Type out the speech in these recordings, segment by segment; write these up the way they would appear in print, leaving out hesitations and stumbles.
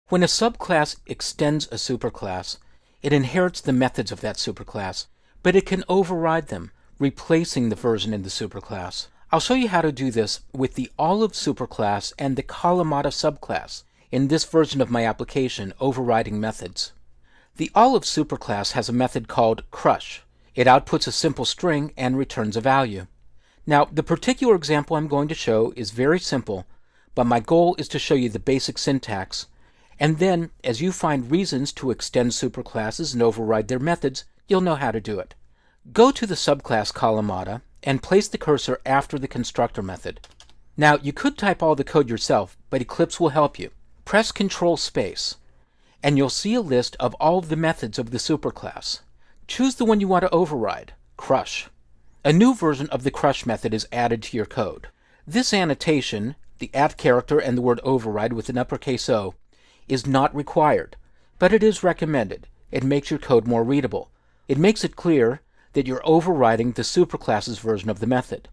When a subclass extends a superclass, it inherits the methods of that superclass, but it can override them, replacing the version in the superclass. I'll show you how to do this with the olive superclass and the Kalamata subclass in this version of my application, Overriding Methods. The olive superclass has a method called crush. It outputs a simple string and returns a value. Now, the particular example I'm going to show is very simple, but my goal is to show you the basic syntax, and then, as you find reasons to extend superclasses and override their methods, you'll know how to do it. Go to the subclass Kalamata and place the cursor after the constructor method. Now, you could type all the code yourself, but Eclipse will help you. Press Ctrl Space, and you'll see a list of all of the methods of the superclass. Choose the one you want to override, crush. A new version of the crush method is added to your code. This annotation, the @ character and the word override with an uppercase O, is not required, but it is recommended. It makes your code more readable. It makes it clear that you're overriding the superclass's version of the method.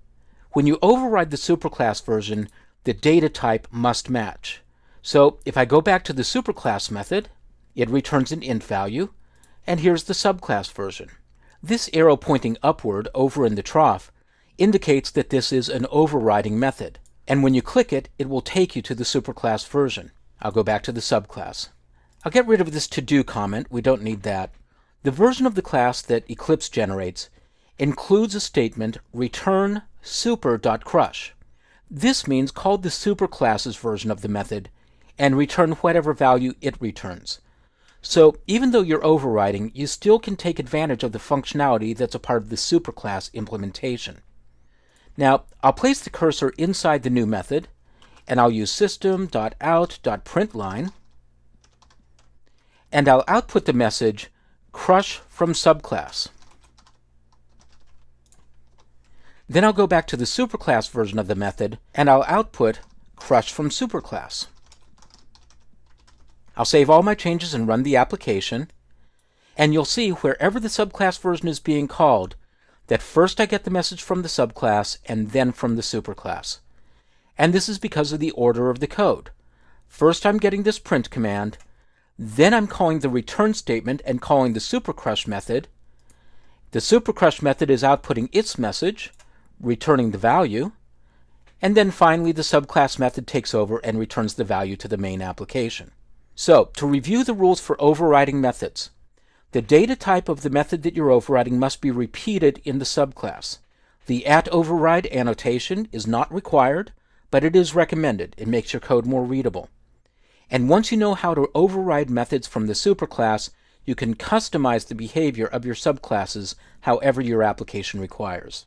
When you override the superclass version, the data type must match. So if I go back to the superclass method, it returns an int value, and here's the subclass version. This arrow pointing upward over in the trough indicates that this is an overriding method, and when you click it, it will take you to the superclass version. I'll go back to the subclass. I'll get rid of this to-do comment. We don't need that. The version of the class that Eclipse generates includes a statement return super.crush. This means call the superclass's version of the method and return whatever value it returns. So even though you're overriding, you still can take advantage of the functionality that's a part of the superclass implementation. Now, I'll place the cursor inside the new method, and I'll use system.out.println, and I'll output the message crush from subclass. Then I'll go back to the superclass version of the method, and I'll output crush from superclass. I'll save all my changes and run the application, and you'll see wherever the subclass version is being called, that first I get the message from the subclass and then from the superclass. And this is because of the order of the code. First I'm getting this print command, then I'm calling the return statement and calling the supercrush method. The supercrush method is outputting its message, returning the value, and then finally the subclass method takes over and returns the value to the main application. So, to review the rules for overriding methods, the data type of the method that you're overriding must be repeated in the subclass. The @override annotation is not required, but it is recommended. It makes your code more readable. And once you know how to override methods from the superclass, you can customize the behavior of your subclasses however your application requires.